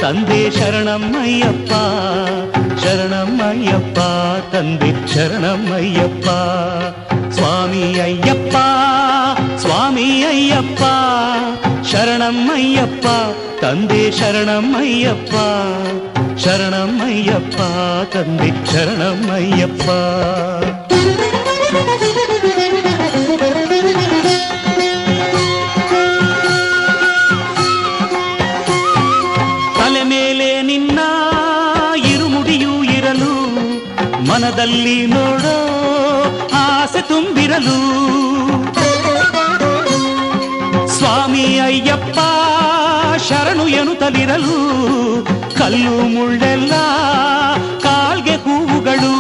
ತಂದೆ ಶರಣಮ್ಮಯ್ಯಪ್ಪ ಶರಣಮ್ಮಯ್ಯಪ್ಪ ತಂದೆ ಶರಣಮ್ಮಯ್ಯಪ್ಪ ಸ್ವಾಮಿ ಅಯ್ಯಪ್ಪ ಸ್ವಾಮಿ ಅಯ್ಯಪ್ಪ ಶರಣಮ್ಮಯ್ಯಪ್ಪ ತಂದೆ ಶರಣಮ್ಮಯ್ಯಪ್ಪ ಶರಣಮ್ಮಯ್ಯಪ್ಪ ತಂದೆ ಶರಣಮ್ಮಯ್ಯಪ್ಪ ತಲೆ ಮೇಲೆ ನಿನ್ನ ಇರುಮುಡಿಯೂ ಇರಲು ಮನದಲ್ಲಿ ನೋಡೋ ಆಸೆ ತುಂಬಿರಲು ಸ್ವಾಮಿ ಅಯ್ಯಪ್ಪ ಶರಣು ಎನ್ನುತ್ತಲಿರಲು ಕಲ್ಲು ಮುಳ್ಳೆಲ್ಲ ಕಾಲ್ಗೆ ಹೂವುಗಳು